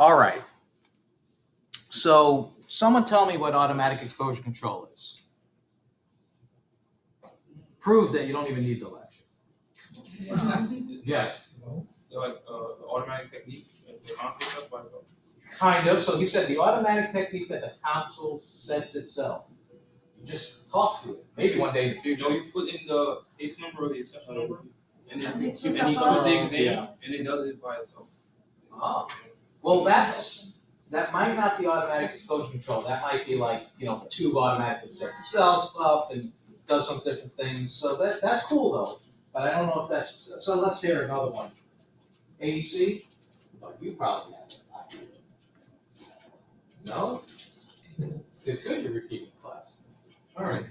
All right. So someone tell me what automatic exposure control is. Prove that you don't even need the lecture. Yes. Like the automatic technique, the console sets by itself. Kind of. So you said the automatic technique that the console sets itself. You just talk to it. Maybe one day in the future. You know, you put in the case number or the exception number, and then you choose the exam, and it does it by itself. Oh. Well, that might not be automatic exposure control. That might be like, you know, the tube automatically sets itself up and does some different things. So that's cool though. But I don't know if that's, so let's hear another one. AEC? Oh, you probably have it. No? It's good you're repeating class. All right.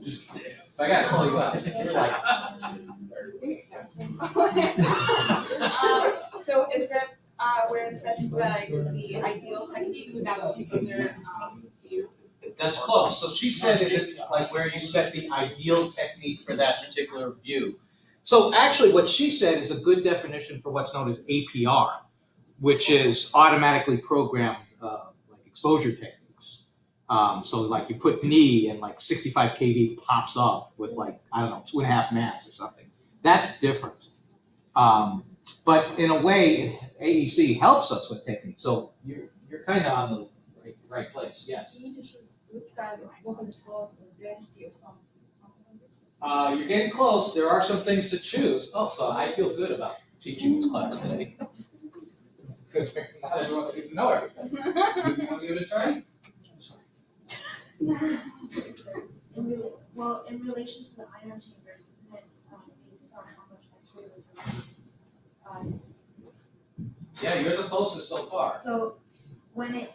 Just, I gotta call you out. You're like, So is that where it sets the ideal technique with that particular view? that's close. So she said, is it like where you set the ideal technique for that particular view? So actually what she said is a good definition for what's known as APR, which is automatically programmed like exposure techniques. So like you put knee and like 65 kV pops up with like, I don't know, 2.5 mass or something. That's different. But in a way, AEC helps us with technique. So you're kind of on the right place, yes. Can you just look at what is called density or something? You're getting close. There are some things to choose. Oh, so I feel good about teaching this class today. Not everyone seems to know everything. You want to give it a try? Well, in relation to the ion chambers, isn't it based on how much X-ray was released? Yeah, you're the closest so far. So when it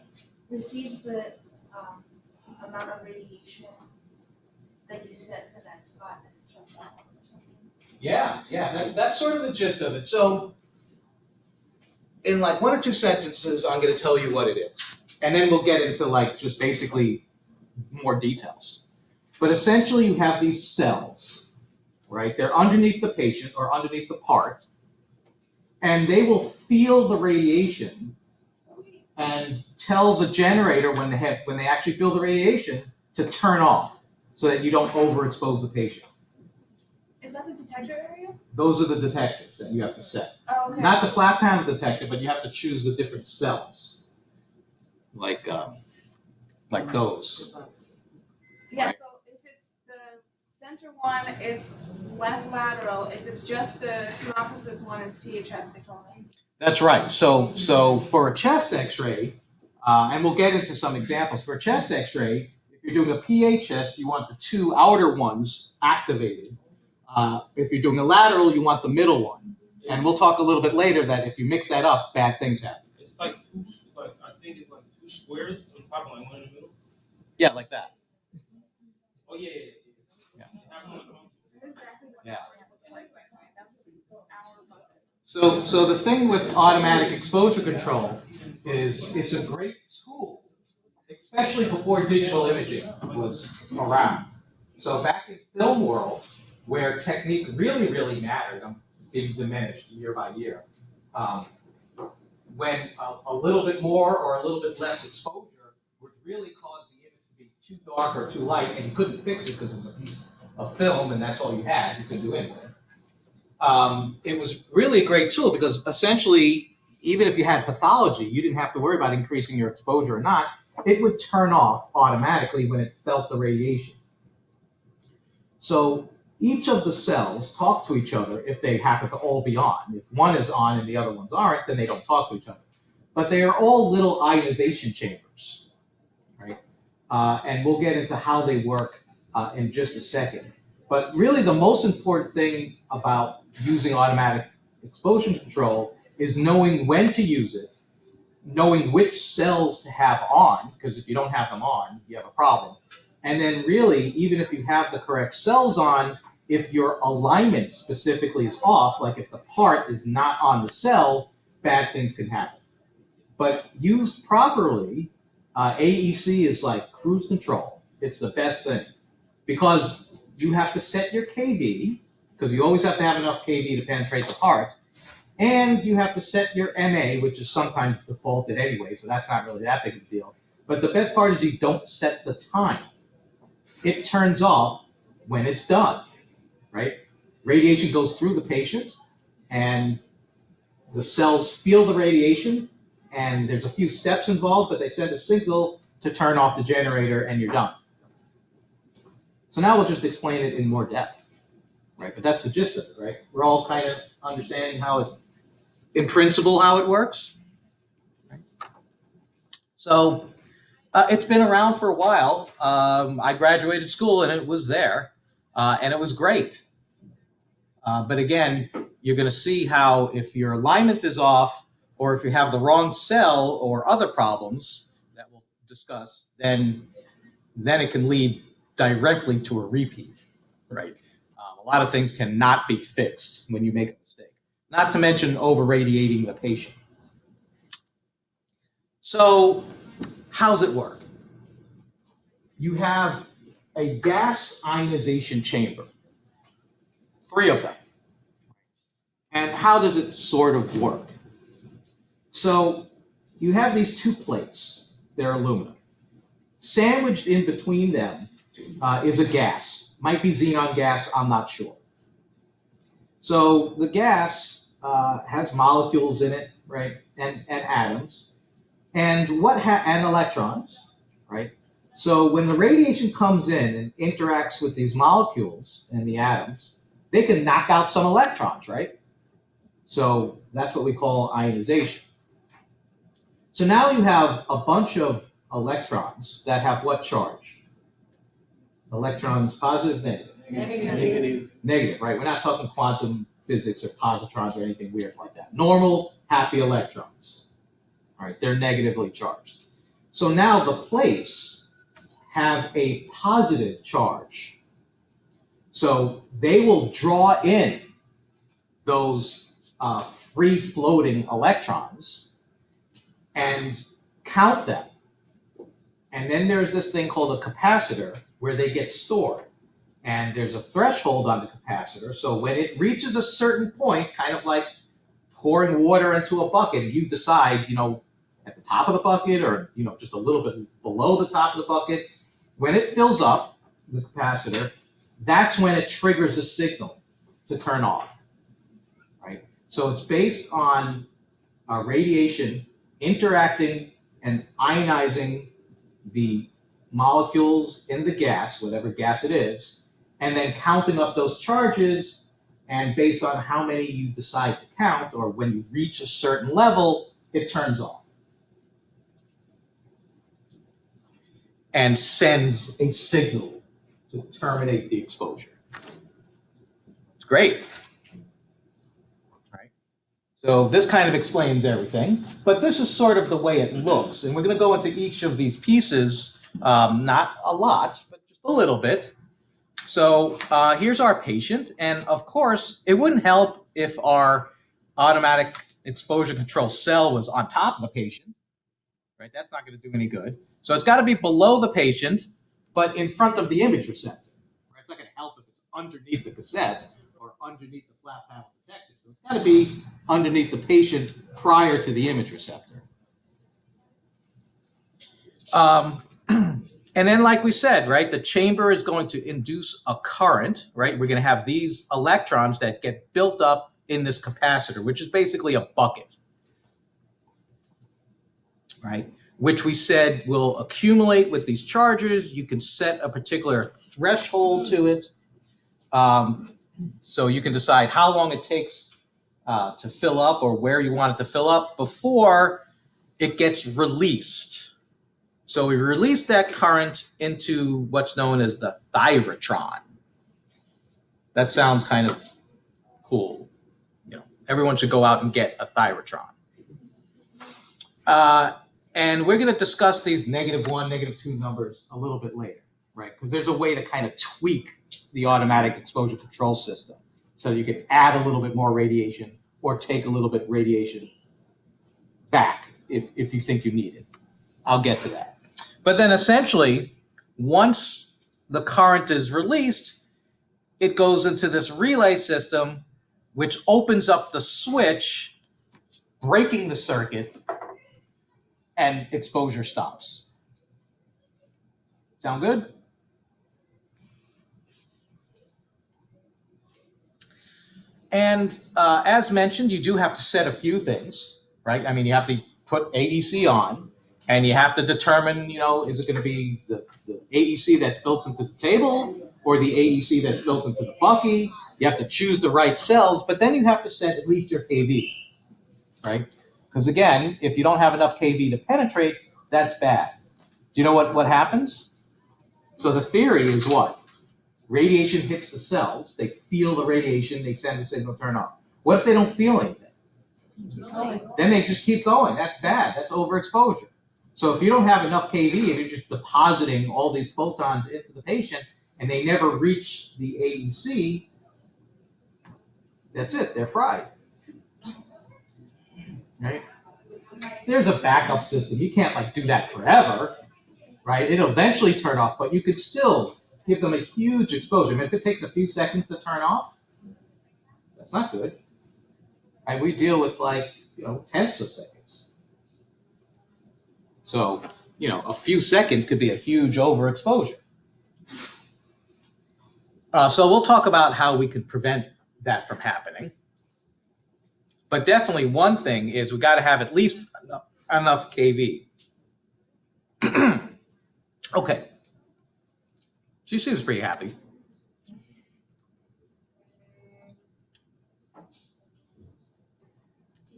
receives the amount of radiation that you set for that spot, that it shuts off or something. Yeah, that's sort of the gist of it. So in like 1 or 2 sentences, I'm going to tell you what it is. And then we'll get into like just basically more details. But essentially you have these cells, right? They're underneath the patient or underneath the part, and they will feel the radiation and tell the generator when they actually feel the radiation to turn off so that you don't overexpose the patient. Is that the detector area? Those are the detectors that you have to set. Oh, okay. Not the flat panel detector, but you have to choose the different cells, like those. Yeah, so if it's the center one, it's left lateral. If it's just the two opposites one, it's PHS, they told me. That's right. So for a chest X-ray, and we'll get into some examples. For a chest X-ray, if you're doing a PHS, you want the 2 outer ones activated. If you're doing a lateral, you want the middle one. And we'll talk a little bit later that if you mix that up, bad things happen. It's like I think it's like 2 squares on top and like 1 in the middle. Yeah, like that. Oh yeah. Yeah. So the thing with automatic exposure control is it's a great tool, especially before digital imaging was around. So back in film world, where technique really, really mattered, being diminished year by year, when a little bit more or a little bit less exposure would really cause the image to be too dark or too light, and you couldn't fix it because it was a piece of film and that's all you had, you couldn't do anything. It was really a great tool because essentially, even if you had pathology, you didn't have to worry about increasing your exposure or not. It would turn off automatically when it felt the radiation. So each of the cells talk to each other if they happen to all be on. If one is on and the other ones aren't, then they don't talk to each other. But they are all little ionization chambers, right? And we'll get into how they work in just a second. But really the most important thing about using automatic exposure control is knowing when to use it, knowing which cells to have on, because if you don't have them on, you have a problem. And then really, even if you have the correct cells on, if your alignment specifically is off, like if the part is not on the cell, bad things can happen. But used properly, AEC is like cruise control. It's the best thing because you have to set your kV, because you always have to have enough kV to penetrate the part, And you have to set your MA, which is sometimes defaulted anyway, so that's not really that big of a deal. But the best part is you don't set the time. It turns off when it's done, right? Radiation goes through the patient, and the cells feel the radiation, and there's a few steps involved, but they send a signal to turn off the generator, and you're done. So now we'll just explain it in more depth, right? But that's the gist of it, right? We're all kind of understanding how it, in principle, how it works. Right? So it's been around for a while. I graduated school, and it was there, and it was great. But again, you're going to see how if your alignment is off, or if you have the wrong cell or other problems that we'll discuss, then it can lead directly to a repeat, right? A lot of things cannot be fixed when you make a mistake, not to mention over-radiating the patient. So how's it work? You have a gas ionization chamber, 3 of them. And how does it sort of work? So you have these 2 plates. They're aluminum. Sandwiched in between them is a gas. Might be xenon gas, I'm not sure. So the gas has molecules in it, right, and atoms, and and electrons, right? So when the radiation comes in and interacts with these molecules and the atoms, they can knock out some electrons, right? So that's what we call ionization. So now you have a bunch of electrons that have what charge? Electrons, positive, negative? Negative, right? We're not talking quantum physics or positrons or anything weird like that. Normal, happy electrons. All right, they're negatively charged. So now the plates have a positive charge. So they will draw in those free-floating electrons and count them. And then there's this thing called a capacitor where they get stored. And there's a threshold on the capacitor. So when it reaches a certain point, kind of like pouring water into a bucket, you decide, at the top of the bucket or, just a little bit below the top of the bucket. When it fills up, the capacitor, that's when it triggers a signal to turn off, right? So it's based on radiation interacting and ionizing the molecules in the gas, whatever gas it is, and then counting up those charges, and based on how many you decide to count, or when you reach a certain level, it turns off. And sends a signal to terminate the exposure. It's great. Right? So this kind of explains everything, but this is sort of the way it looks. And we're going to go into each of these pieces, not a lot, but just a little bit. So here's our patient, and of course, it wouldn't help if our automatic exposure control cell was on top of the patient, right? That's not going to do any good. So it's got to be below the patient, but in front of the image receptor. Right? It's not going to help if it's underneath the cassette or underneath the flat panel detector. So it's got to be underneath the patient prior to the image receptor. And then, like we said, right, the chamber is going to induce a current, right? We're going to have these electrons that get built up in this capacitor, which is basically a bucket, right? Which we said will accumulate with these charges. You can set a particular threshold to it. So you can decide how long it takes to fill up or where you want it to fill up before it gets released. So we release that current into what's known as the thyrotron. That sounds kind of cool. Everyone should go out and get a thyrotron. And we're going to discuss these -1, -2 numbers a little bit later, right? Because there's a way to kind of tweak the automatic exposure control system. So you can add a little bit more radiation or take a little bit radiation back if you think you need it. I'll get to that. But then essentially, once the current is released, it goes into this relay system, which opens up the switch breaking the circuit, and exposure stops. Sound good? And as mentioned, you do have to set a few things, right? I mean, you have to put AEC on, and you have to determine, you know, is it going to be the AEC that's built into the table or the AEC that's built into the bucky? You have to choose the right cells, but then you have to set at least your KV, right? Because again, if you don't have enough KV to penetrate, that's bad. Do you know what happens? So the theory is what? Radiation hits the cells, they feel the radiation, they send the signal, turn off. What if they don't feel anything? Then they just keep going. That's bad. That's overexposure. So if you don't have enough KV and you're just depositing all these photons into the patient and they never reach the AEC, that's it. They're fried. Right? There's a backup system. You can't like do that forever, right? It'll eventually turn off, but you could still give them a huge exposure. I mean, if it takes a few seconds to turn off, that's not good. And we deal with like, you know, tenths of seconds. So, you know, a few seconds could be a huge overexposure. So we'll talk about how we could prevent that from happening. But definitely one thing is we got to have at least enough KV. Okay. She seems pretty happy.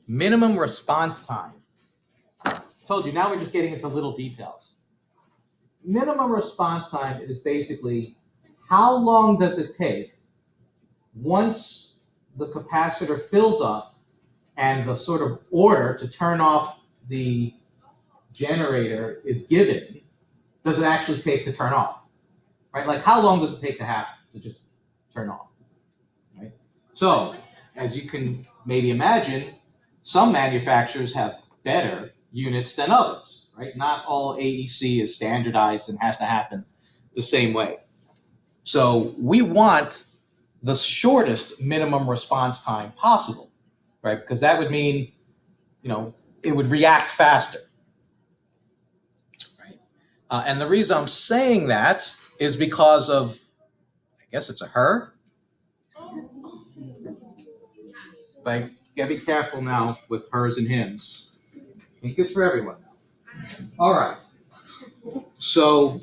Minimum response time. Told you, now we're just getting into little details. Minimum response time is basically how long does it take once the capacitor fills up and the sort of order to turn off the generator is given, does it actually take to turn off? Right? Like how long does it take to happen to just turn off? Right? So, as you can maybe imagine, some manufacturers have better units than others, right? Not all AEC is standardized and has to happen the same way. So we want the shortest minimum response time possible, right? Because that would mean, you know, it would react faster, right? And the reason I'm saying that is because of, I guess it's a her. But you gotta be careful now with hers and hims. Pink is for everyone now. All right. So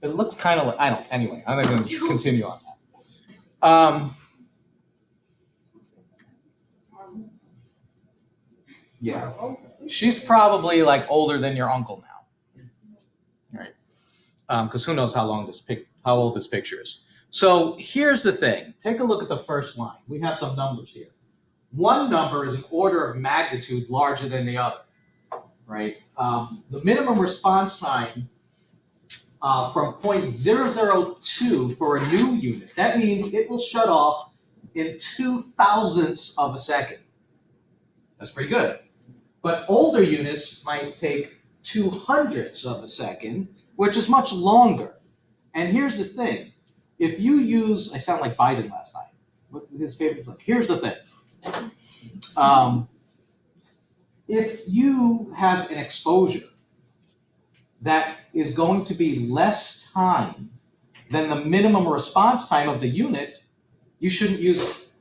it looks kind of like, I don't, anyway, I'm not going to continue on that. Yeah. She's probably like older than your uncle now. Right? Because who knows how old this picture is. So here's the thing. Take a look at the first line. We have some numbers here. One number is an order of magnitude larger than the other, right? The minimum response time from 0.002 for a new unit, that means it will shut off in 0.002 of a second. That's pretty good. But older units might take 0.02 of a second, which is much longer. And here's the thing. If you use, I sound like Biden last night, with his favorite book. Here's the thing. If you have an exposure that is going to be less time than the minimum response time of the unit, you shouldn't use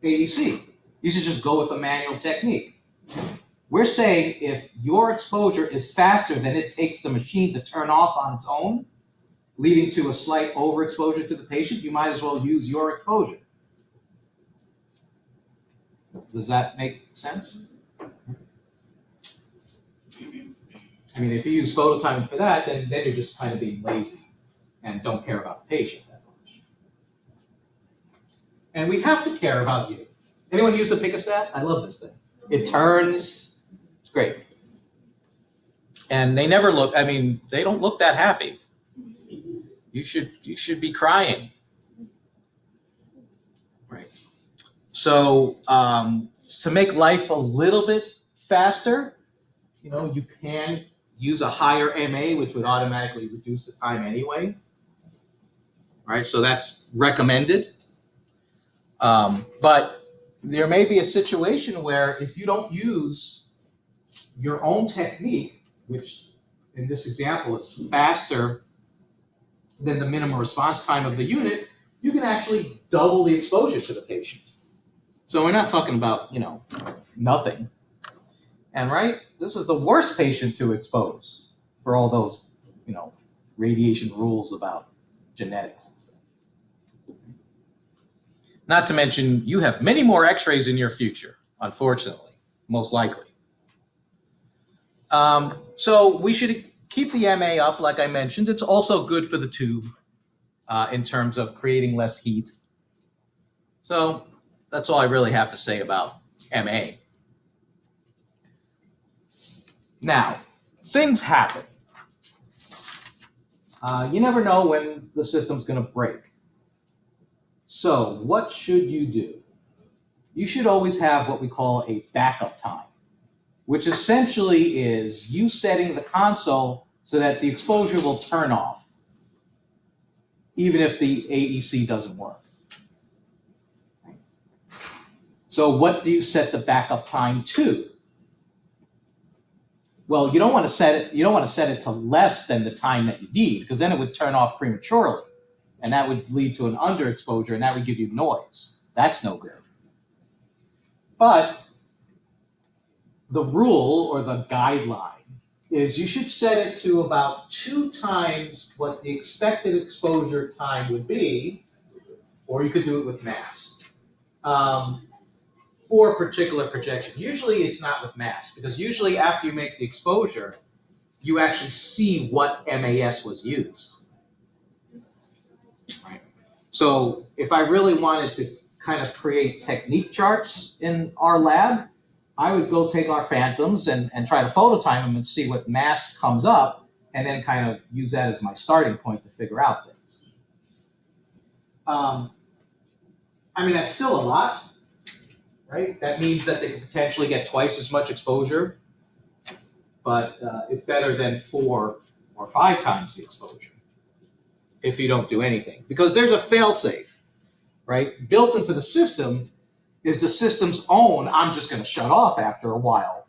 AEC. You should just go with a manual technique. We're saying if your exposure is faster than it takes the machine to turn off on its own, leading to a slight overexposure to the patient, you might as well use your exposure. Does that make sense? I mean, if you use photo timing for that, then you're just kind of being lazy and don't care about the patient that much. And we have to care about you. Anyone use the Picostat? I love this thing. It turns, it's great. And they never look, I mean, they don't look that happy. You should be crying. Right. So to make life a little bit faster, you know, you can use a higher MA, which would automatically reduce the time anyway. Right, so that's recommended. But there may be a situation where if you don't use your own technique, which in this example is faster than the minimum response time of the unit, you can actually double the exposure to the patient. So we're not talking about, nothing. And right, this is the worst patient to expose for all those, radiation rules about genetics. Not to mention, you have many more x-rays in your future, unfortunately, most likely. So we should keep the MA up, like I mentioned. It's also good for the tube in terms of creating less heat. So that's all I really have to say about MA. Now, things happen. You never know when the system's going to break. So what should you do? You should always have what we call a backup time, which essentially is you setting the console so that the exposure will turn off, even if the AEC doesn't work. So what do you set the backup time to? Well, you don't want to set it to less than the time that you need, because then it would turn off prematurely, and that would lead to an underexposure, and that would give you noise. That's no good. But the rule or the guideline is you should set it to about 2 times what the expected exposure time would be, or you could do it with mass, for a particular projection. Usually it's not with mass, because usually after you make the exposure, you actually see what MAS was used. Right? So if I really wanted to kind of create technique charts in our lab, I would go take our phantoms and try to phototime them and see what mass comes up, and then kind of use that as my starting point to figure out things. That's still a lot, right? That means that they could potentially get twice as much exposure, but it's better than 4 or 5 times the exposure if you don't do anything. Because there's a fail-safe, right? Built into the system is the system's own, I'm just going to shut off after a while.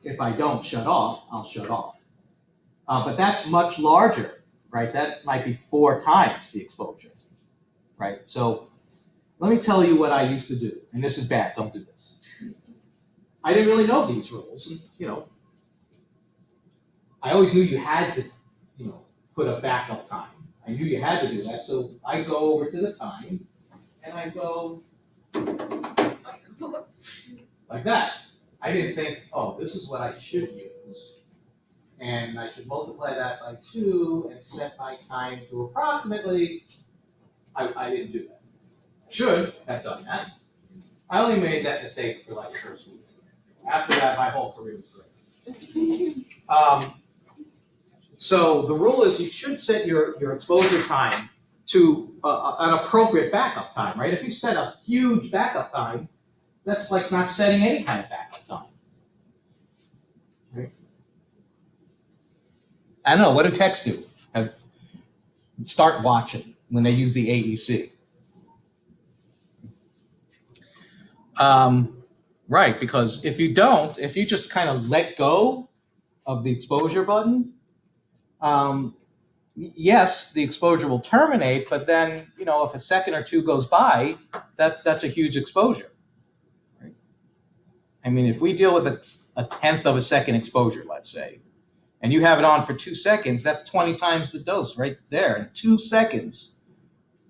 If I don't shut off, I'll shut off. But that's much larger, right? That might be 4 times the exposure, right? So let me tell you what I used to do, and this is bad, don't do this. I didn't really know these rules, and I always knew you had to, put a backup time. I knew you had to do that, so I go over to the time, and I go like that. I didn't think, oh, this is what I should use. And I should multiply that by 2 and set my time to approximately, I didn't do that. I should have done that. I only made that mistake for like the first week. After that, my whole career was great. So the rule is you should set your exposure time to an appropriate backup time, right? If you set a huge backup time, that's like not setting any kind of backup time. Right? I don't know, what do techs do? Start watching when they use the AEC. Right, because if you just kind of let go of the exposure button, yes, the exposure will terminate, but then, if a second or 2 goes by, that's a huge exposure. Right? If we deal with a 1/10 of a second exposure, let's say, and you have it on for 2 seconds, that's 20 times the dose right there in 2 seconds.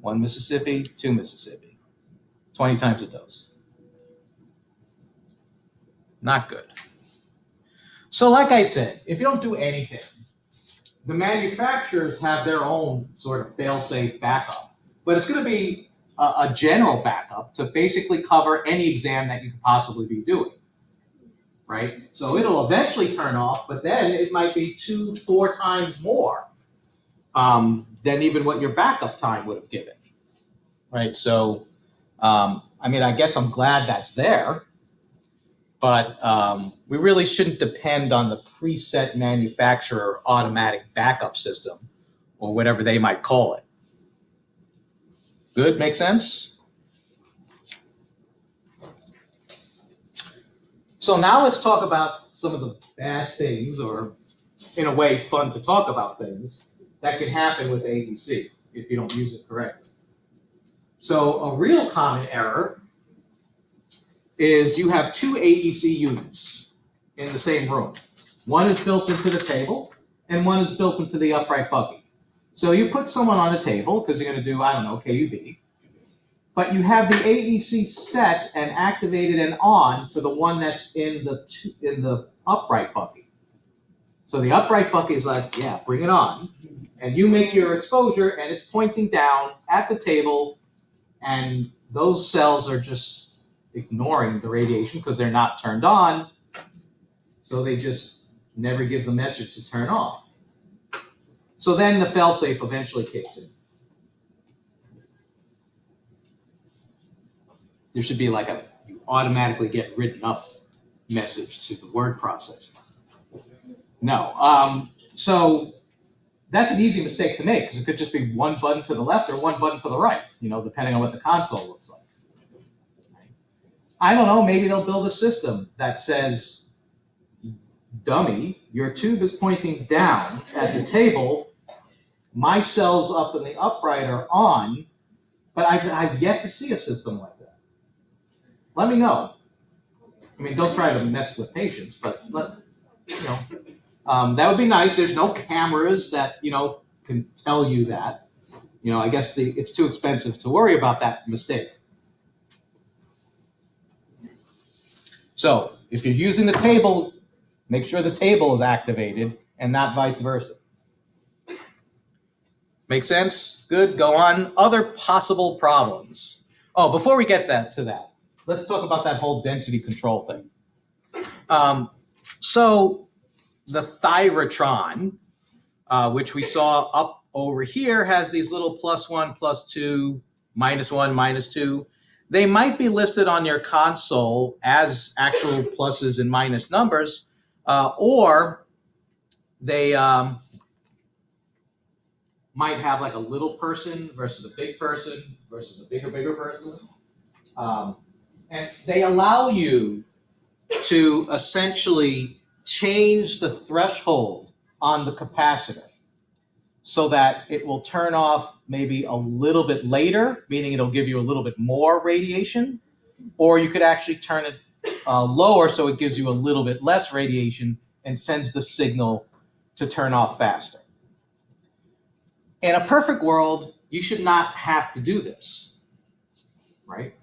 1 Mississippi, 2 Mississippi, 20 times the dose. Not good. So like I said, if you don't do anything, the manufacturers have their own sort of fail-safe backup, but it's going to be a general backup to basically cover any exam that you could possibly be doing, right? So it'll eventually turn off, but then it might be 2-4 times more than even what your backup time would have given, right? So, I guess I'm glad that's there. But we really shouldn't depend on the preset manufacturer automatic backup system, or whatever they might call it. Good, make sense? So now let's talk about some of the bad things, or in a way, fun to talk about things that can happen with AEC if you don't use it correctly. So a real common error is you have two AEC units in the same room. One is built into the table, and one is built into the upright bucket. So you put someone on a table, because you're going to do, I don't know, KUB, but you have the AEC set and activated and on for the one that's in the upright bucket. So the upright bucket is like, yeah, bring it on. And you make your exposure, and it's pointing down at the table, and those cells are just ignoring the radiation because they're not turned on. So they just never give the message to turn off. So then the failsafe eventually kicks in. There should be like you automatically get written up message to the word processor. No. So that's an easy mistake to make because it could just be one button to the left or one button to the right, depending on what the console looks like. I don't know, maybe they'll build a system that says, dummy, your tube is pointing down at the table, my cells up in the upright are on, but I've yet to see a system like that. Let me know. I mean, don't try to mess with patients, but that would be nice. There's no cameras that, can tell you that. I guess it's too expensive to worry about that mistake. So if you're using the table, make sure the table is activated and not vice versa. Make sense? Good, go on. Other possible problems. Oh, before we get to that, let's talk about that whole density control thing. So the thyrotron, which we saw up over here, has these little +1, +2, -1, -2. They might be listed on your console as actual pluses and minus numbers, or they might have like a little person versus a big person versus a bigger person. And they allow you to essentially change the threshold on the capacitor so that it will turn off maybe a little bit later, meaning it'll give you a little bit more radiation, or you could actually turn it lower so it gives you a little bit less radiation and sends the signal to turn off faster. In a perfect world, you should not have to do this, right?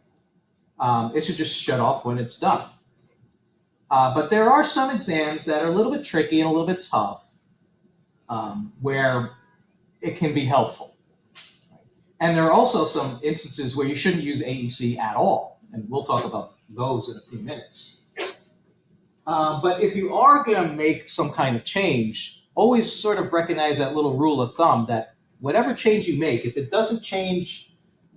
It should just shut off when it's done. But there are some exams that are a little bit tricky and a little bit tough, where it can be helpful. And there are also some instances where you shouldn't use AEC at all, and we'll talk about those in a few minutes. But if you are going to make some kind of change, always sort of recognize that little rule of thumb that whatever change you make, if it doesn't change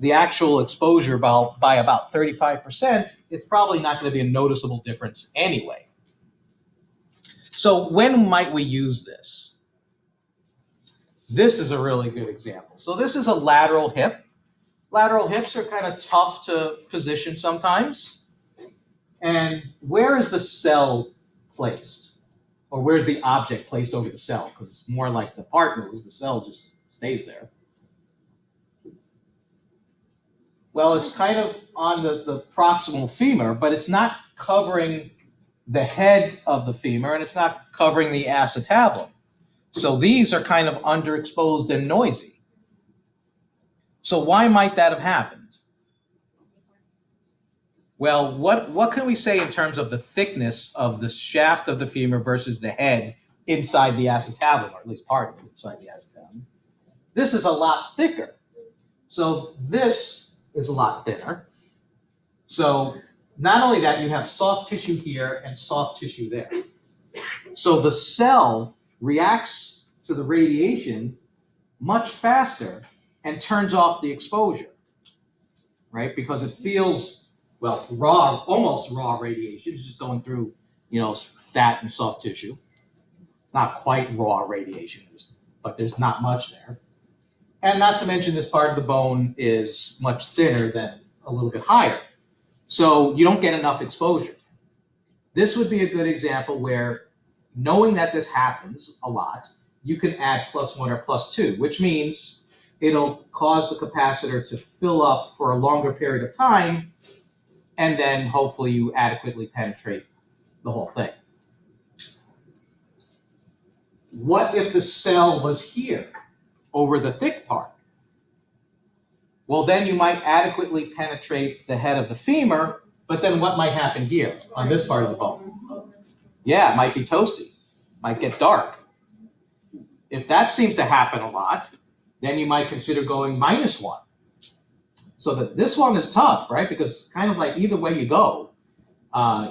the actual exposure by about 35%, it's probably not going to be a noticeable difference anyway. So when might we use this? This is a really good example. So this is a lateral hip. Lateral hips are kind of tough to position sometimes. And where is the cell placed? Or where's the object placed over the cell? Because it's more like the part moves, the cell just stays there. Well, it's kind of on the proximal femur, but it's not covering the head of the femur, and it's not covering the acetabulum. So these are kind of underexposed and noisy. So why might that have happened? Well, what can we say in terms of the thickness of the shaft of the femur versus the head inside the acetabulum, or at least part of it inside the acetabulum? This is a lot thicker. So this is a lot thinner. So not only that, you have soft tissue here and soft tissue there. So the cell reacts to the radiation much faster and turns off the exposure, right? Because it feels, well, raw, almost raw radiation. It's just going through, fat and soft tissue. It's not quite raw radiation, but there's not much there. And not to mention this part of the bone is much thinner than a little bit higher. So you don't get enough exposure. this would be a good example where, knowing that this happens a lot, you can add +1 or +2, which means it'll cause the capacitor to fill up for a longer period of time, and then hopefully you adequately penetrate the whole thing. What if the cell was here, over the thick part? Well, then you might adequately penetrate the head of the femur, but then what might happen here, on this part of the bone? Yeah, it might be toasty, might get dark. If that seems to happen a lot, then you might consider going -1. So that this one is tough, right? Because kind of like either way you go,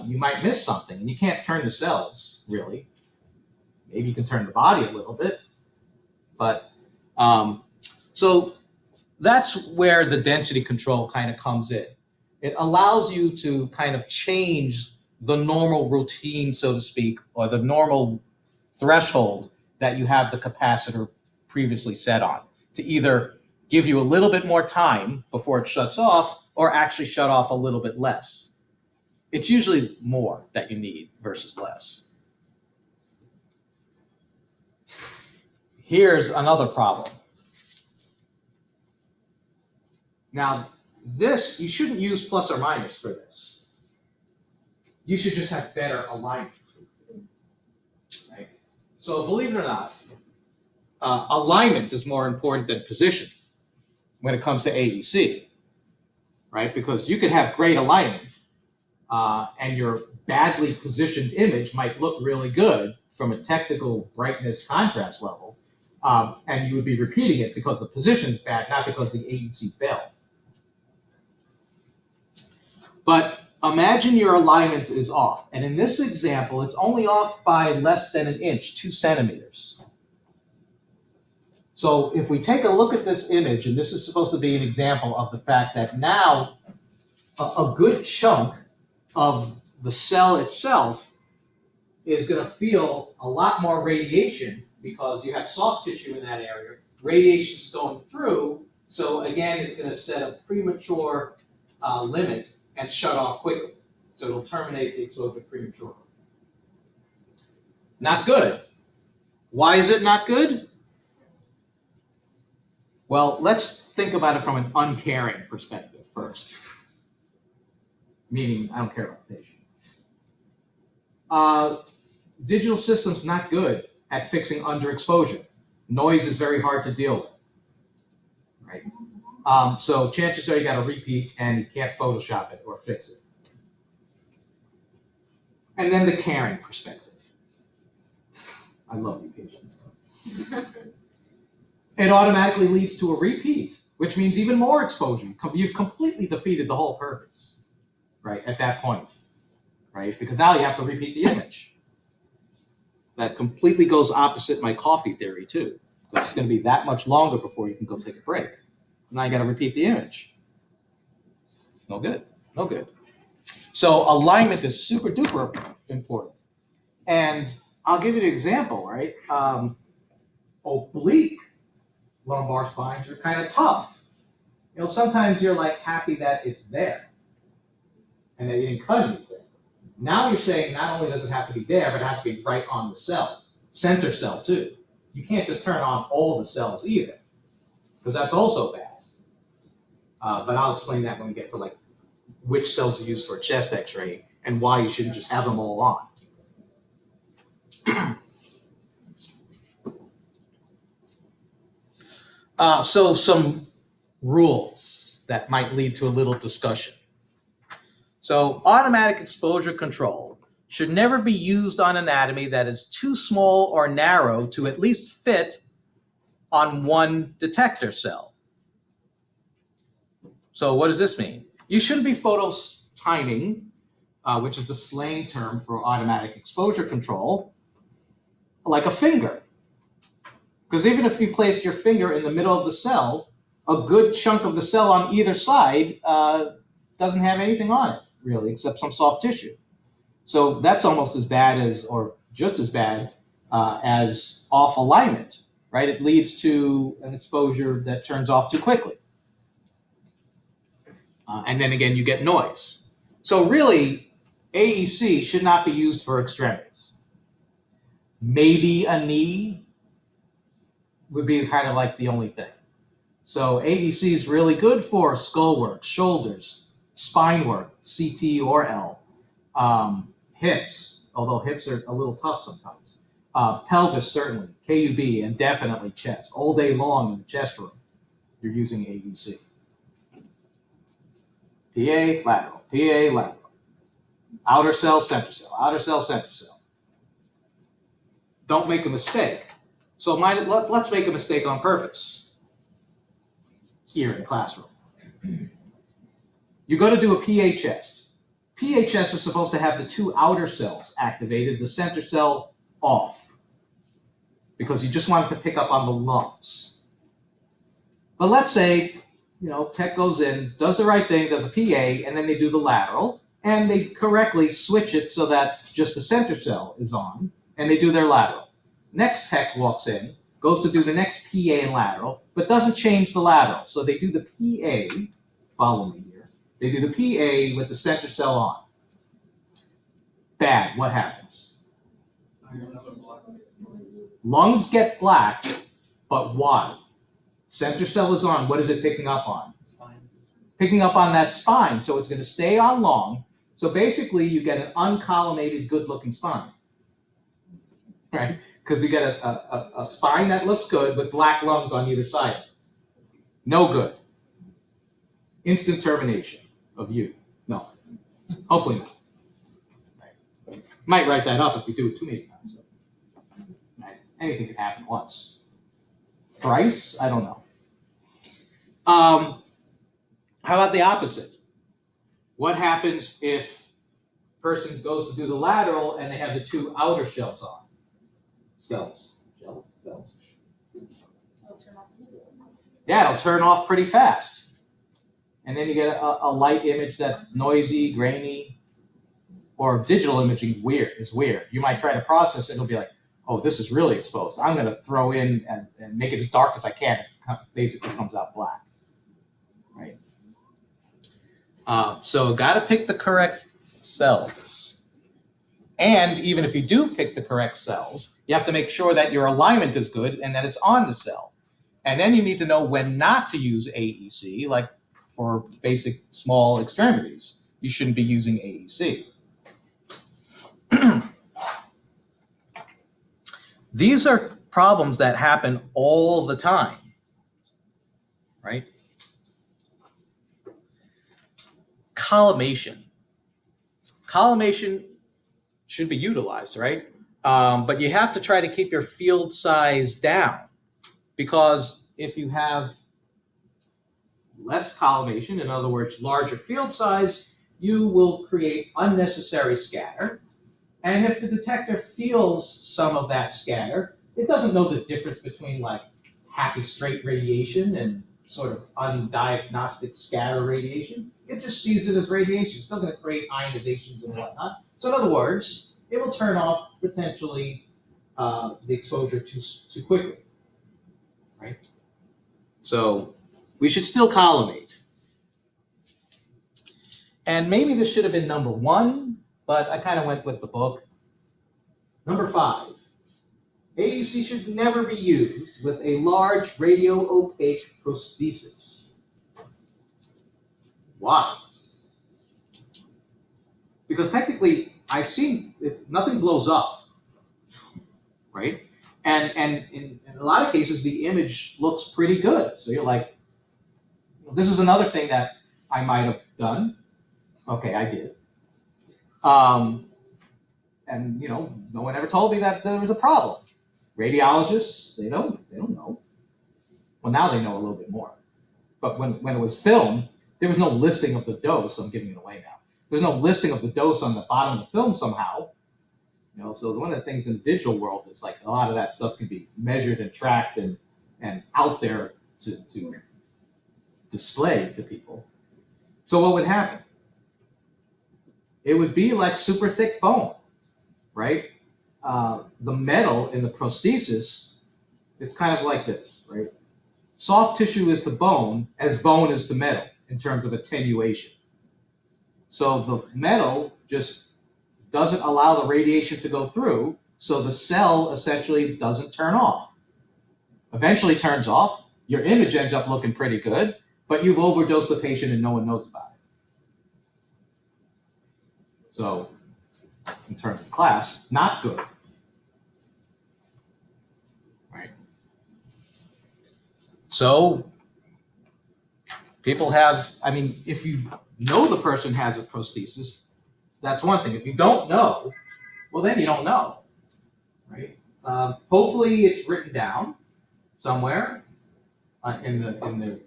you might miss something, and you can't turn the cells, really. Maybe you can turn the body a little bit, but so that's where the density control kind of comes in. It allows you to kind of change the normal routine, so to speak, or the normal threshold that you have the capacitor previously set on, to either give you a little bit more time before it shuts off, or actually shut off a little bit less. It's usually more that you need versus less. Here's another problem. Now, this, you shouldn't use plus or minus for this. You should just have better alignment. Right? So believe it or not, alignment is more important than position when it comes to AEC, right? Because you can have great alignment, and your badly positioned image might look really good from a technical brightness contrast level, and you would be repeating it because the position is bad, not because the AEC failed. But imagine your alignment is off, and in this example, it's only off by less than an inch, 2 centimeters. So if we take a look at this image, and this is supposed to be an example of the fact that now a good chunk of the cell itself is going to feel a lot more radiation because you have soft tissue in that area. Radiation is going through, so again, it's going to set a premature limit and shut off quickly. So it'll terminate the exposure prematurely. Not good. Why is it not good? Well, let's think about it from an uncaring perspective first. Meaning, I don't care about the patient. Digital systems not good at fixing underexposure. Noise is very hard to deal with, right? So chances are you got to repeat, and you can't Photoshop it or fix it. And then the caring perspective. I love you, patients. It automatically leads to a repeat, which means even more exposure. You've completely defeated the whole purpose, right, at that point, right? Because now you have to repeat the image. That completely goes opposite my coffee theory, too. Because it's going to be that much longer before you can go take a break. Now you got to repeat the image. It's no good. No good. So alignment is super duper important. And I'll give you an example, right? Oblique lumbar spines are kind of tough. You know, sometimes you're like happy that it's there and that you didn't cut anything. Now you're saying not only does it have to be there, but it has to be right on the cell, center cell too. You can't just turn on all the cells either, because that's also bad. But I'll explain that when we get to like which cells are used for a chest X-ray and why you shouldn't just have them all on. So some rules that might lead to a little discussion. So automatic exposure control should never be used on anatomy that is too small or narrow to at least fit on one detector cell. So what does this mean? You shouldn't be timing, which is the slang term for automatic exposure control, like a finger. Because even if you place your finger in the middle of the cell, a good chunk of the cell on either side doesn't have anything on it, really, except some soft tissue. So that's almost as bad as, or just as bad as off alignment, right? It leads to an exposure that turns off too quickly. And then again, you get noise. So really, AEC should not be used for extremities. Maybe a knee would be kind of like the only thing. So AEC is really good for skull work, shoulders, spine work, CT or L, hips, although hips are a little tough sometimes. Pelvis, certainly, KUB, and definitely chest. All day long in the chest room, you're using AEC. PA, lateral, PA, lateral. Outer cell, center cell, outer cell, center cell. Don't make a mistake. So let's make a mistake on purpose here in the classroom. You go to do a PA chest. PA chest is supposed to have the two outer cells activated, the center cell off, because you just want it to pick up on the lungs. But let's say, tech goes in, does the right thing, does a PA, and then they do the lateral, and they correctly switch it so that just the center cell is on, and they do their lateral. Next tech walks in, goes to do the next PA and lateral, but doesn't change the lateral. So they do the PA, follow me here, they do the PA with the center cell on. Bad, what happens? Lungs get black, but why? Center cell is on, what is it picking up on? Picking up on that spine, so it's going to stay on long. So basically you get an uncollimated, good-looking spine, right? Because you get a spine that looks good with black lungs on either side. No good. Instant termination of you. No. Hopefully not. Right. Might write that up if we do it too many times. Right. Anything can happen once. Thrice? I don't know. How about the opposite? What happens if a person goes to do the lateral and they have the two outer shells on? Cells. Yeah, it'll turn off pretty fast. And then you get a light image that's noisy, grainy, or digital imaging is weird. You might try to process it, it'll be like, oh, this is really exposed. I'm going to throw in and make it as dark as I can. It basically comes out black. Right? So got to pick the correct cells. And even if you do pick the correct cells, you have to make sure that your alignment is good and that it's on the cell. And then you need to know when not to use AEC, like for basic small extremities. You shouldn't be using AEC. These are problems that happen all the time, right? Collimation. Collimation should be utilized, right? But you have to try to keep your field size down, because if you have less collimation, in other words, larger field size, you will create unnecessary scatter. And if the detector feels some of that scatter, it doesn't know the difference between like happy straight radiation and sort of undiagnostic scatter radiation. It just sees it as radiation. It's still going to create ionizations and whatnot. So in other words, it will turn off potentially the exposure too quickly, right? So we should still collimate. And maybe this should have been number 1, but I kind of went with the book. Number 5, AEC should never be used with a large radio-opaque prosthesis. Why? Because technically, I've seen nothing blows up, right? And in a lot of cases, the image looks pretty good. So you're like, this is another thing that I might have done. Okay, I did. And no one ever told me that there was a problem. Radiologists, they don't know. Well, now they know a little bit more. But when it was filmed, there was no listing of the dose. I'm giving it away now. There's no listing of the dose on the bottom of the film somehow. So one of the things in the digital world is like a lot of that stuff can be measured and tracked and out there to display to people. So what would happen? It would be like super thick bone, right? The metal in the prosthesis, it's kind of like this, right? Soft tissue is to bone as bone is to metal in terms of attenuation. So the metal just doesn't allow the radiation to go through, so the cell essentially doesn't turn off. Eventually turns off, your image ends up looking pretty good, but you've overdosed the patient and no one knows about it. So, in terms of class, not good. Right? So, people have, I mean, if you know the person has a prosthesis, that's one thing. If you don't know, well, then you don't know. Right? Hopefully, it's written down somewhere in the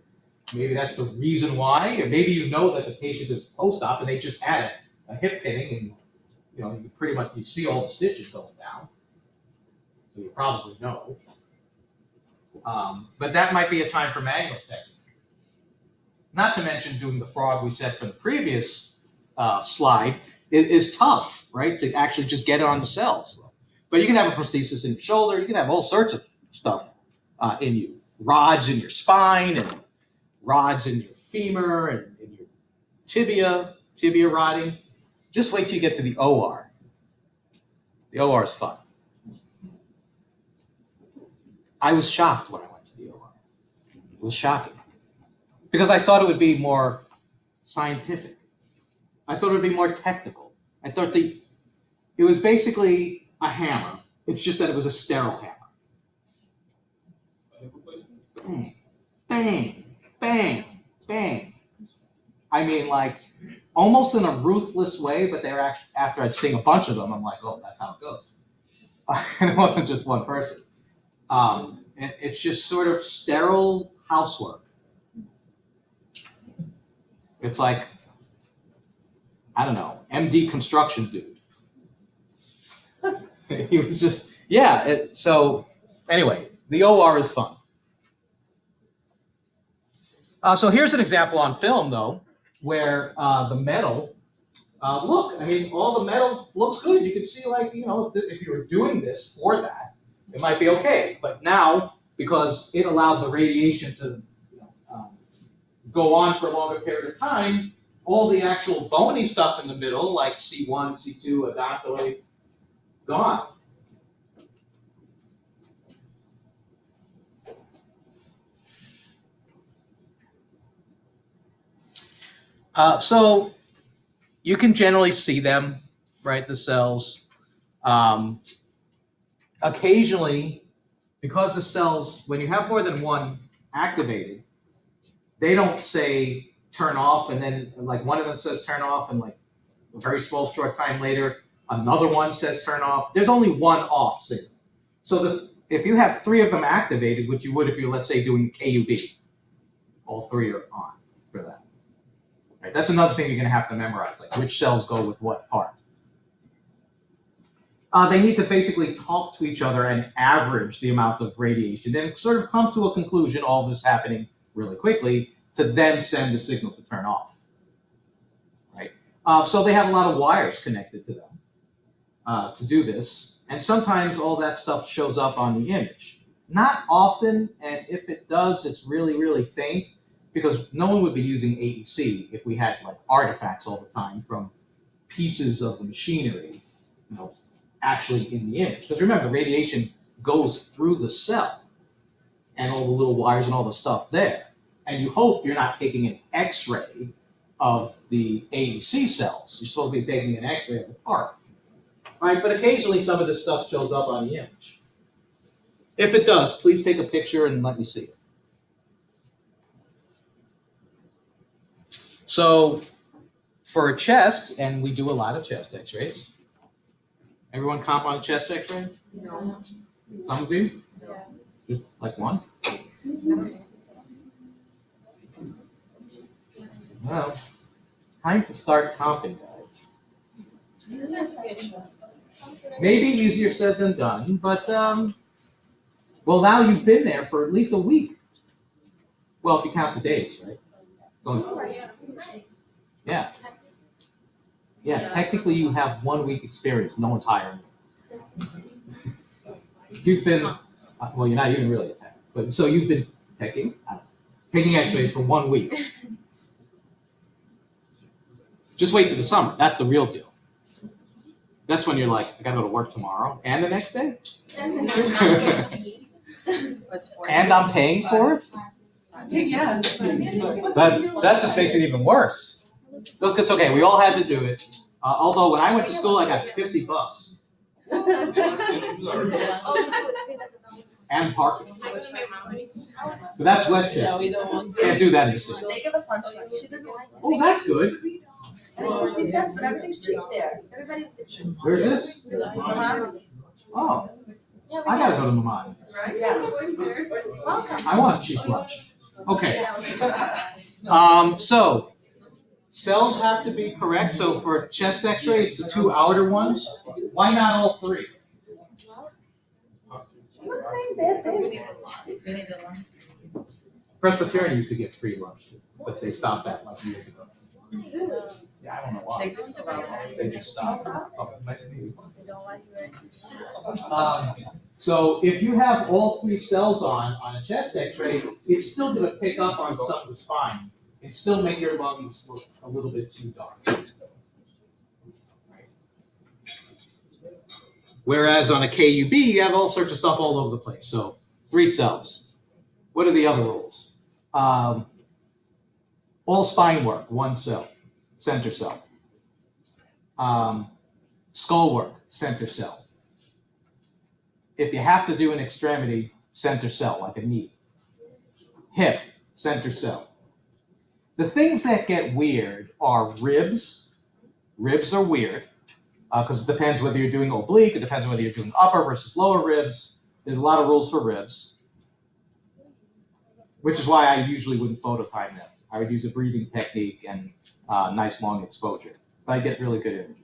maybe that's the reason why, or maybe you know that the patient is post-op and they just had a hip pinning, and you pretty much you see all the stitches going down, so you probably know. But that might be a time for manual technique. Not to mention doing the frog we said from the previous slide is tough, right? To actually just get it on the cells. But you can have a prosthesis in your shoulder. You can have all sorts of stuff in you. Rods in your spine, and rods in your femur, and in your tibia rotting. Just wait till you get to the OR. The OR is fun. I was shocked when I went to the OR. It was shocking. Because I thought it would be more scientific. I thought it would be more technical. I thought it was basically a hammer. It's just that it was a sterile hammer. Bang, bang, bang, bang. I mean, like, almost in a ruthless way, but they're actually, after I'd seen a bunch of them, I'm like, oh, that's how it goes. And it wasn't just one person. It's just sort of sterile housework. It's like, I don't know, MD construction dude. He was just, yeah. So anyway, the OR is fun. So here's an example on film, though, where the metal, look, I mean, all the metal looks good. You can see, like, if you were doing this for that, it might be okay. But now, because it allowed the radiation to go on for a longer period of time, all the actual bony stuff in the middle, like C1, C2, odontoid, gone. So you can generally see them, right, the cells. Occasionally, because the cells, when you have more than one activated, they don't say turn off, and then like one of them says turn off, and like a very small short time later, another one says turn off. There's only one off signal. So if you have three of them activated, which you would if you're, let's say, doing KUB, all three are on for that. Right? That's another thing you're going to have to memorize, like which cells go with what part. They need to basically talk to each other and average the amount of radiation, then sort of come to a conclusion, all this happening really quickly, to then send the signal to turn off. Right? So they have a lot of wires connected to them to do this, and sometimes all that stuff shows up on the image. Not often, and if it does, it's really, really faint, because no one would be using AEC if we had like artifacts all the time from pieces of the machinery, actually in the image. Because remember, radiation goes through the cell and all the little wires and all the stuff there. And you hope you're not taking an X-ray of the AEC cells. You're supposed to be taking an X-ray of the part. Right? But occasionally some of this stuff shows up on the image. If it does, please take a picture and let me see it. So for a chest, and we do a lot of chest X-rays. Everyone comp on a chest X-ray? No. Some of you? Yeah. Just like one? Well, time to start comping, guys. Maybe easier said than done, but well, now you've been there for at least a week. Well, if you count the days, right? Yeah. Yeah, technically you have 1 week experience. No one's hiring you. You've been, well, you're not even really a tech, but so you've been taking X-rays for 1 week. Just wait till the summer. That's the real deal. That's when you're like, I gotta go to work tomorrow and the next day, and I'm paying for it. Yeah. That just makes it even worse. Look, it's okay. We all had to do it. Although when I went to school, I got $50 and parking. So that's Westchester. we don't want. Can't do that in the city. They give us lunch money. She doesn't like it. Oh, that's good. Everything does, but everything's cheap there. Everybody's cheap. Where's this? Oh, Yeah, I gotta go to Mamani. Welcome. I want cheap lunch. Okay. So cells have to be correct. So for chest X-ray, it's the two outer ones. Why not all three? Presbyterian used to get free lunch, but they stopped that like years ago. Yeah, I don't know why. They just stopped. Oh, maybe. So if you have all three cells on a chest X-ray, it's still going to pick up on some of the spine and still make your lungs look a little bit too dark. Whereas on a KUB, you have all sorts of stuff all over the place. So 3 cells. What are the other rules? All spine work, 1 cell, center cell. Skull work, center cell. If you have to do an extremity, center cell, like a knee. Hip, center cell. The things that get weird are ribs. Ribs are weird because it depends whether you're doing oblique, it depends whether you're doing upper versus lower ribs. There's a lot of rules for ribs, which is why I usually wouldn't phototime them. I would use a breathing technique and nice long exposure. But I get really good images.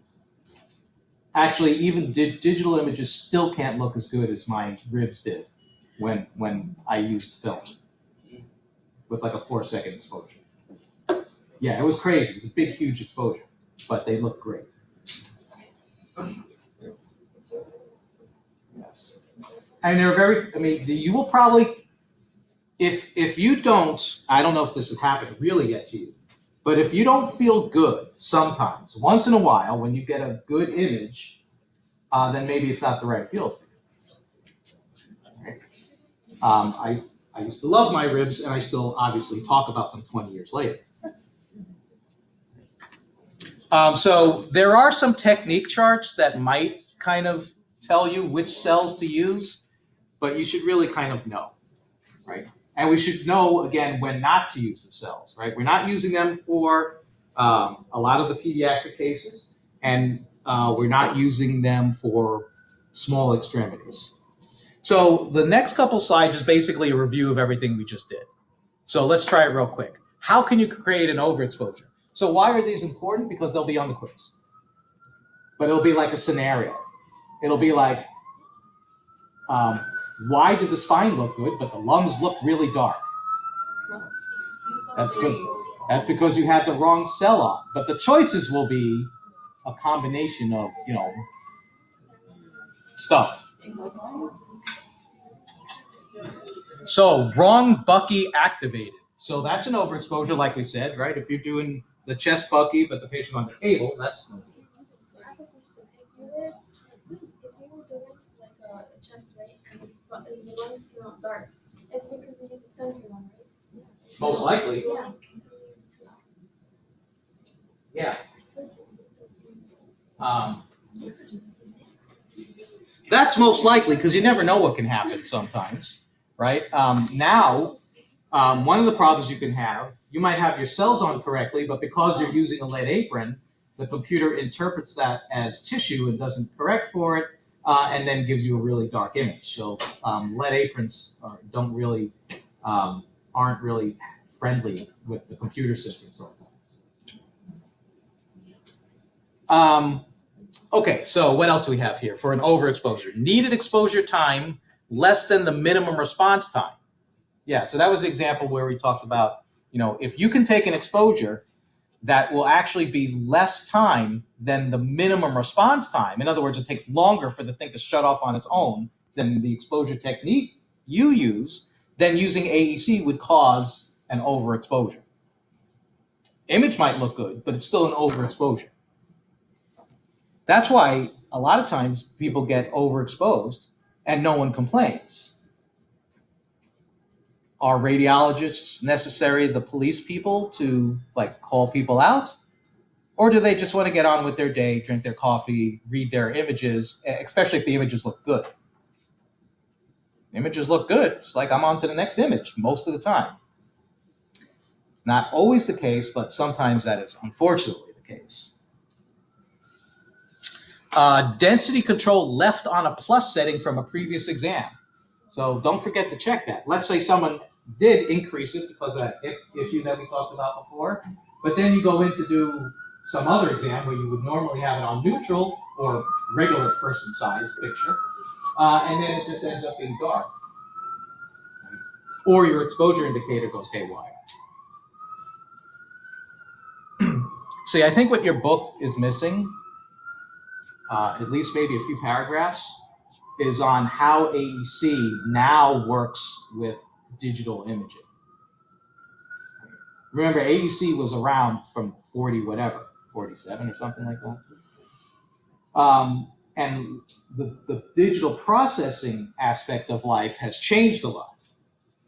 Actually, even digital images still can't look as good as my ribs did when I used film with like a 4-second exposure. Yeah, it was crazy. It was a big, huge exposure, but they look great. Yes. And they're very, I mean, you will probably, if you don't, I don't know if this has happened really yet to you, but if you don't feel good sometimes, once in a while, when you get a good image, then maybe it's not the right field for you. Right? I used to love my ribs, and I still obviously talk about them 20 years later. So there are some technique charts that might kind of tell you which cells to use, but you should really kind of know, right? And we should know, again, when not to use the cells, right? We're not using them for a lot of the pediatric cases, and we're not using them for small extremities. So the next couple slides is basically a review of everything we just did. So let's try it real quick. How can you create an overexposure? So why are these important? Because they'll be on the quiz. But it'll be like a scenario. It'll be like, why did the spine look good, but the lungs look really dark? That's because you had the wrong cell on. But the choices will be a combination of, stuff. So wrong Bucky activated. So that's an overexposure, like we said, right? If you're doing the chest Bucky, but the patient on the table, that's no good. Chest, right? And the lungs not dark. It's because you use the center one, right? Most likely. Yeah. Yeah. That's most likely because you never know what can happen sometimes, right? Now, one of the problems you can have, you might have your cells on correctly, but because you're using a lead apron, the computer interprets that as tissue and doesn't correct for it, and then gives you a really dark image. So lead aprons aren't really friendly with the computer system sometimes. Okay, so what else do we have here for an overexposure? Needed exposure time less than the minimum response time. Yeah, so that was the example where we talked about, if you can take an exposure that will actually be less time than the minimum response time. In other words, it takes longer for the thing to shut off on its own than the exposure technique you use, then using AEC would cause an overexposure. Image might look good, but it's still an overexposure. That's why a lot of times people get overexposed and no one complains. Are radiologists necessary the police people to like call people out? Or do they just want to get on with their day, drink their coffee, read their images, especially if the images look good? Images look good. It's like I'm on to the next image most of the time. It's not always the case, but sometimes that is unfortunately the case. Density control left on a plus setting from a previous exam. So don't forget to check that. Let's say someone did increase it because of that issue that we talked about before, but then you go in to do some other exam where you would normally have it on neutral or regular person size picture, and then it just ends up being dark. Or your exposure indicator goes haywire. See, I think what your book is missing, at least maybe a few paragraphs, is on how AEC now works with digital imaging. Remember, AEC was around from 47 or something like that. And the digital processing aspect of life has changed a lot,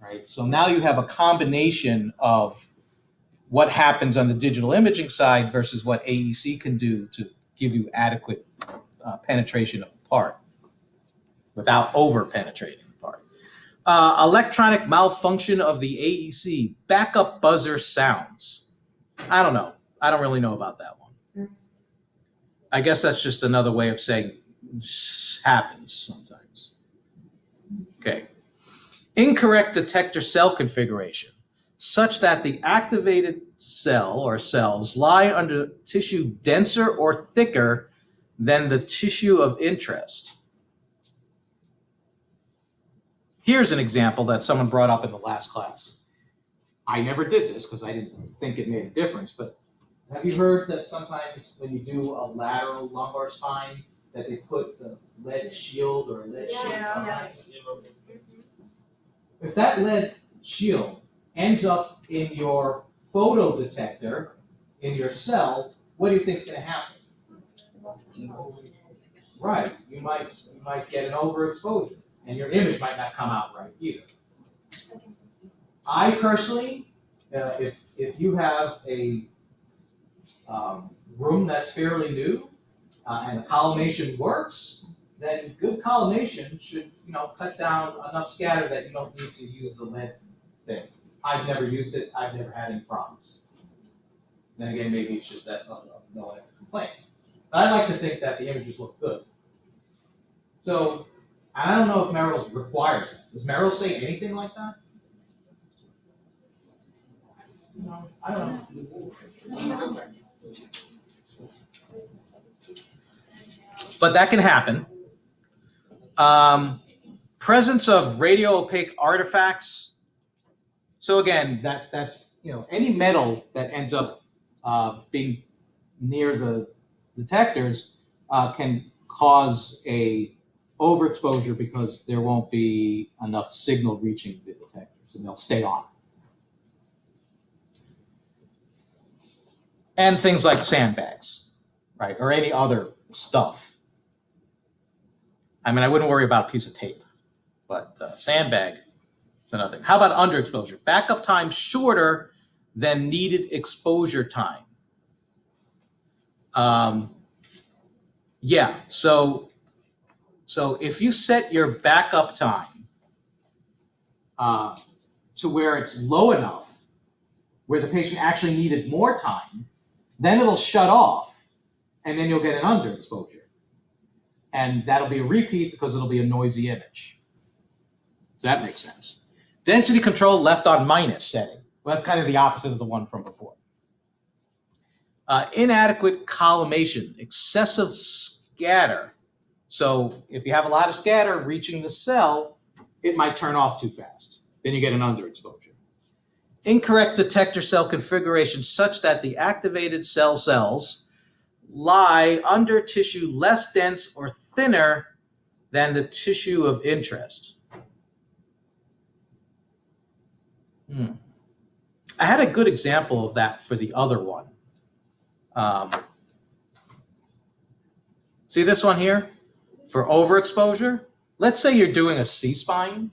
right? So now you have a combination of what happens on the digital imaging side versus what AEC can do to give you adequate penetration of the part without over penetrating the part. Electronic malfunction of the AEC, backup buzzer sounds. I don't know. I don't really know about that one. I guess that's just another way of saying happens sometimes. Okay. Incorrect detector cell configuration, such that the activated cell or cells lie under tissue denser or thicker than the tissue of interest. Here's an example that someone brought up in the last class. I never did this because I didn't think it made a difference, but have you heard that sometimes when you do a lateral lumbar spine that they put the lead shield or a lead sheet behind? If that lead shield ends up in your photo detector, in your cell, what do you think is going to happen? Right, you might get an overexposure, and your image might not come out right either. I personally, if you have a room that's fairly new and the collimation works, then good collimation should cut down enough scatter that you don't need to use the lead thing. I've never used it. I've never had any problems. Then again, maybe it's just that no one ever complained. But I like to think that the images look good. So I don't know if Merrill requires that. Does Merrill say anything like that? No, I don't know. But that can happen. Presence of radio opaque artifacts. So again, that's any metal that ends up being near the detectors can cause a overexposure because there won't be enough signal reaching the detectors, and they'll stay on. And things like sandbags, right, or any other stuff. I mean, I wouldn't worry about a piece of tape, but sandbag is another thing. How about underexposure? Backup time shorter than needed exposure time. Yeah, so if you set your backup time to where it's low enough, where the patient actually needed more time, then it'll shut off, and then you'll get an underexposure. And that'll be a repeat because it'll be a noisy image. Does that make sense? Density control left on minus setting. Well, that's kind of the opposite of the one from before. Inadequate collimation, excessive scatter. So if you have a lot of scatter reaching the cell, it might turn off too fast. Then you get an underexposure. Incorrect detector cell configuration such that the activated cells lie under tissue less dense or thinner than the tissue of interest. I had a good example of that for the other one. See this one here? For overexposure, let's say you're doing a C-spine,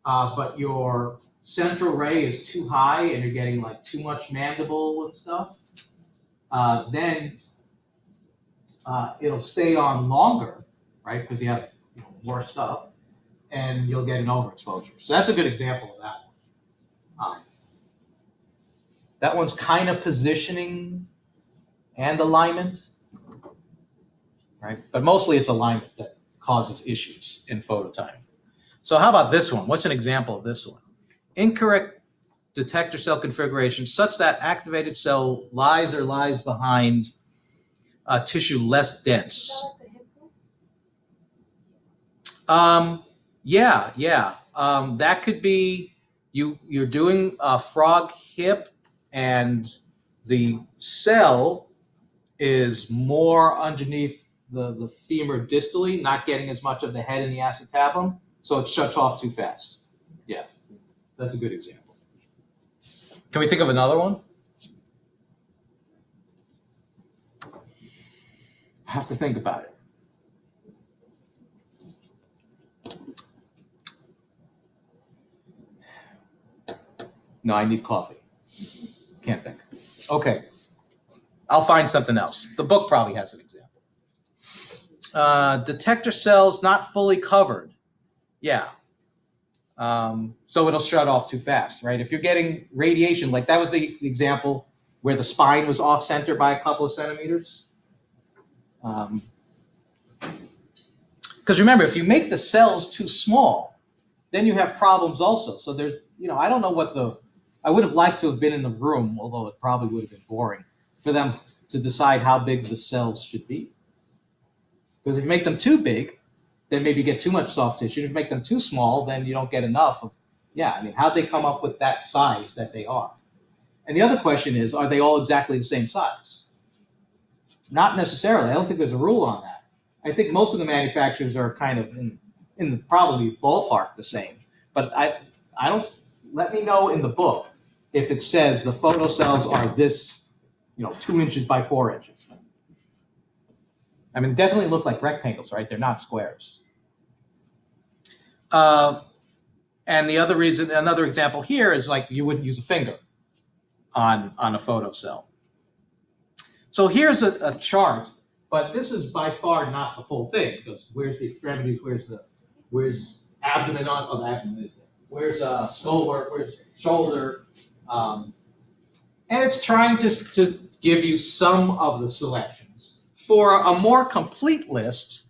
but your central ray is too high and you're getting like too much mandible and stuff, then it'll stay on longer, right? Because you have more stuff, and you'll get an overexposure. So that's a good example of that one. That one's kind of positioning and alignment, right? But mostly it's alignment that causes issues in photo time. So how about this one? What's an example of this one? Incorrect detector cell configuration such that activated cell lies behind tissue less dense. Yeah. That could be you're doing a frog hip and the cell is more underneath the femur distally, not getting as much of the head in the acetabulum, so it shuts off too fast. Yeah, that's a good example. Can we think of another one? I have to think about it. No, I need coffee. Can't think. Okay. I'll find something else. The book probably has an example. Detector cells not fully covered. Yeah. So it'll shut off too fast, right? If you're getting radiation, like that was the example where the spine was off center by a couple of centimeters. Because remember, if you make the cells too small, then you have problems also. So there's, I don't know I would have liked to have been in the room, although it probably would have been boring, for them to decide how big the cells should be. Because if you make them too big, then maybe you get too much soft tissue. If you make them too small, then you don't get enough of, how'd they come up with that size that they are? And the other question is, are they all exactly the same size? Not necessarily. I don't think there's a rule on that. I think most of the manufacturers are kind of in the probably ballpark the same. But I don't, let me know in the book if it says the photocells are this, 2 inches by 4 inches. I mean, definitely look like rectangles, right? They're not squares. And another example here is like you wouldn't use a finger on a photocell. So here's a chart, but this is by far not the full thing, because where's the extremities, where's abdomen on, abdomen is there. Where's skull, where's shoulder, and it's trying to give you some of the selections. For a more complete list,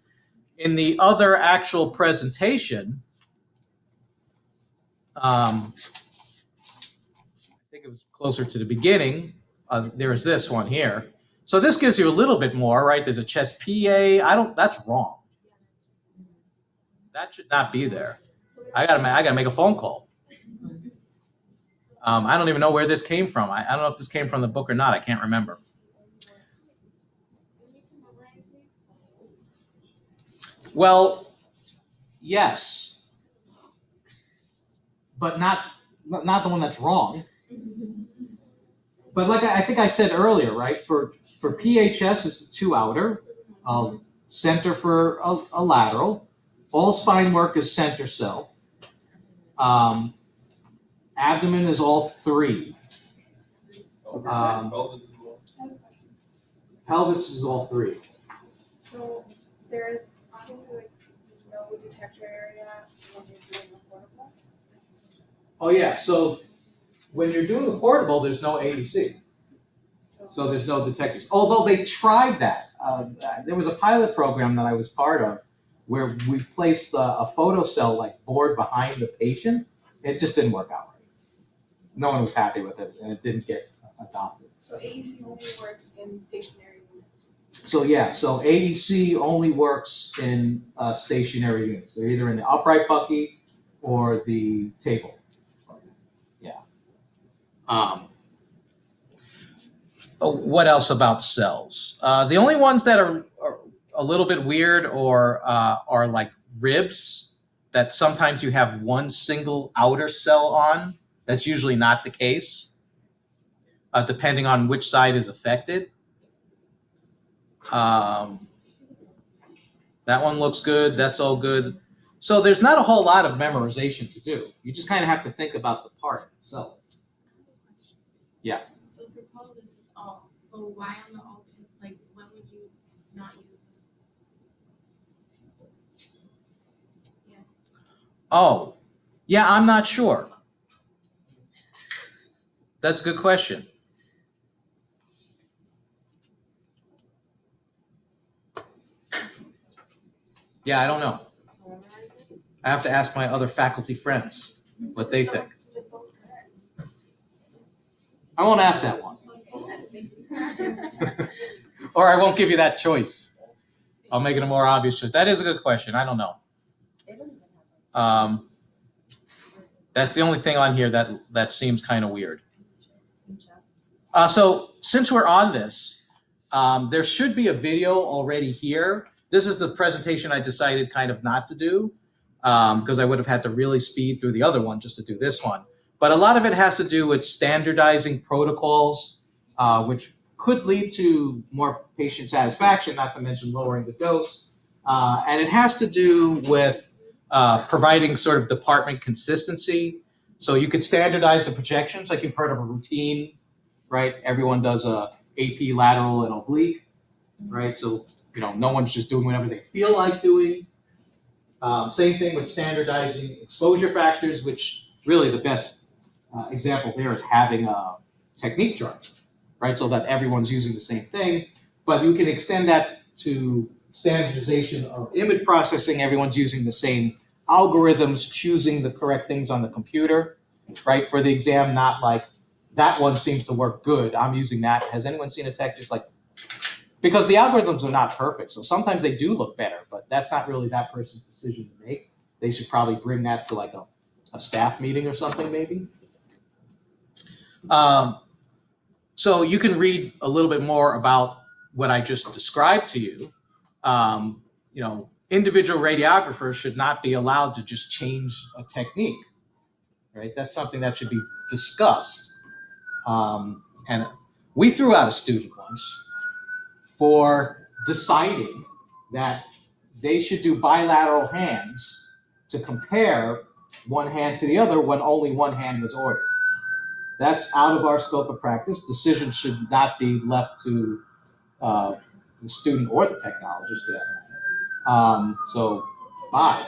in the other actual presentation, I think it was closer to the beginning, there's this one here. So this gives you a little bit more, right? There's a chest PA. That's wrong. That should not be there. I gotta make a phone call. I don't even know where this came from. I don't know if this came from the book or not. I can't remember. Well, yes, but not the one that's wrong. But like I think I said earlier, right? For PHS, it's 2 outer, center for a lateral. All spine work is center cell. Abdomen is all 3. Pelvis is all 3. So there's obviously like no detector area when you're doing the portable. Oh yeah, so when you're doing the portable, there's no AEC. So there's no detectors. Although they tried that. There was a pilot program that I was part of where we placed a photocell like board behind the patient. It just didn't work out right. No one was happy with it, and it didn't get adopted. So AEC only works in stationary units. So AEC only works in stationary units. They're either in the upright bucky or the table. Yeah. What else about cells? The only ones that are a little bit weird or are like ribs that sometimes you have one single outer cell on. That's usually not the case, depending on which side is affected. That one looks good. That's all good. So there's not a whole lot of memorization to do. You just kind of have to think about the part itself. Yeah. So for all this, it's all. But why on the alternate? Like, when would you not use it? Oh, yeah, I'm not sure. That's a good question. Yeah, I don't know. I have to ask my other faculty friends what they think. I won't ask that one. Or I won't give you that choice. I'll make it a more obvious choice. That is a good question. I don't know. That's the only thing on here that seems kind of weird. So since we're on this, there should be a video already here. This is the presentation I decided kind of not to do because I would have had to really speed through the other one just to do this one. But a lot of it has to do with standardizing protocols, which could lead to more patient satisfaction, not to mention lowering the dose. And it has to do with providing sort of department consistency. So you could standardize the projections, like you've heard of a routine, right? Everyone does a AP lateral and oblique, right? So, no one's just doing whatever they feel like doing. Same thing with standardizing exposure factors, which really the best example there is having a technique chart, right? So that everyone's using the same thing, but you can extend that to standardization of image processing. Everyone's using the same algorithms, choosing the correct things on the computer, right? For the exam, not like, that one seems to work good, I'm using that. Has anyone seen a tech just like, because the algorithms are not perfect, so sometimes they do look better, but that's not really that person's decision to make. They should probably bring that to like a staff meeting or something maybe. So you can read a little bit more about what I just described to you. Individual radiographers should not be allowed to just change a technique, right? That's something that should be discussed. And we threw out a student once for deciding that they should do bilateral hands to compare one hand to the other when only one hand was ordered. That's out of our scope of practice. Decisions should not be left to the student or the technologist for that matter. So, bye.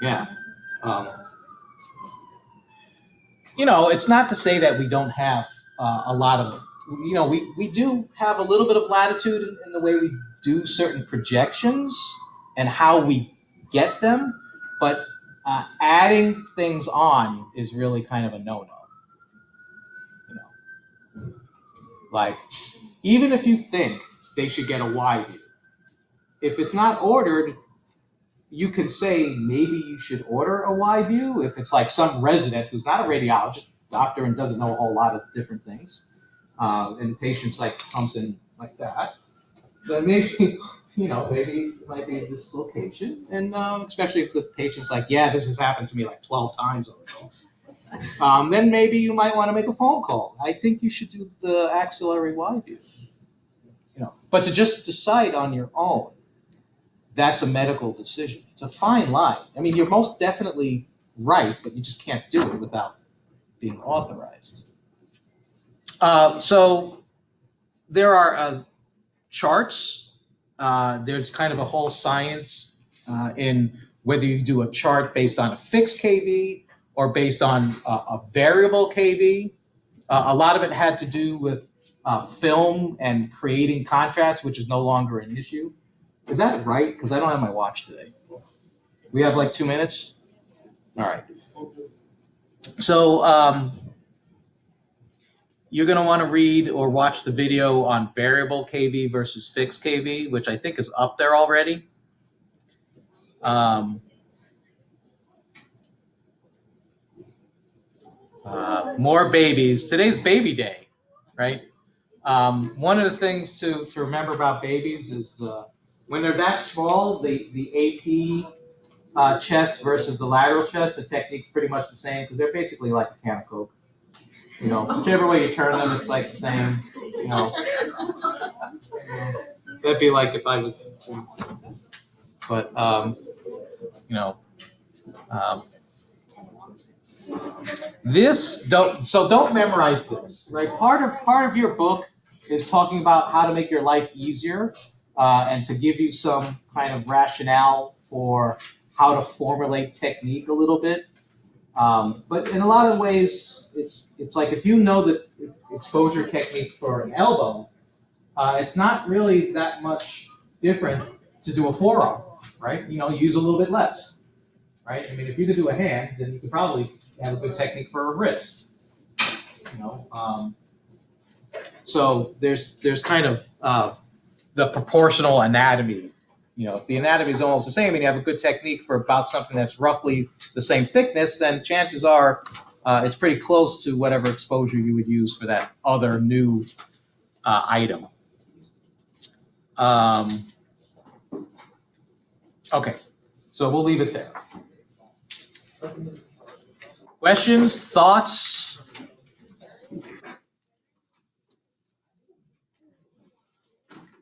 Yeah. It's not to say that we don't have a lot of, we do have a little bit of latitude in the way we do certain projections and how we get them, but adding things on is really kind of a no-no. Like, even if you think they should get a Y view, if it's not ordered, you can say maybe you should order a Y view if it's like some resident who's not a radiologist, doctor, and doesn't know a whole lot of different things, and the patient's like comes in like that, then maybe maybe it might be a dislocation, and especially if the patient's like, yeah, this has happened to me like 12 times already, then maybe you might want to make a phone call. I think you should do the axillary Y view, but to just decide on your own, that's a medical decision. It's a fine line. I mean, you're most definitely right, but you just can't do it without being authorized. So there are charts. There's kind of a whole science in whether you do a chart based on a fixed KV or based on a variable KV. A lot of it had to do with film and creating contrast, which is no longer an issue. Is that right? Because I don't have my watch today. We have like 2 minutes? All right. So you're going to want to read or watch the video on variable KV versus fixed KV, which I think is up there already. More babies. Today's baby day, right? One of the things to remember about babies is when they're that small, the AP chest versus the lateral chest, the technique's pretty much the same because they're basically like a can of Coke. Whichever way you turn them, it's like the same. That'd be like if I was, but you know, um, don't memorize this, right? Part of your book is talking about how to make your life easier and to give you some kind of rationale for how to formulate technique a little bit. But in a lot of ways, it's like if you know the exposure technique for an elbow, it's not really that much different to do a forearm, right? You know, use a little bit less, right? I mean, if you could do a hand, then you could probably have a good technique for a wrist, you know. So there's kind of the proportional anatomy. You know, if the anatomy is almost the same and you have a good technique for about something that's roughly the same thickness, then chances are it's pretty close to whatever exposure you would use for that other new item. Okay, so we'll leave it there. Questions, thoughts?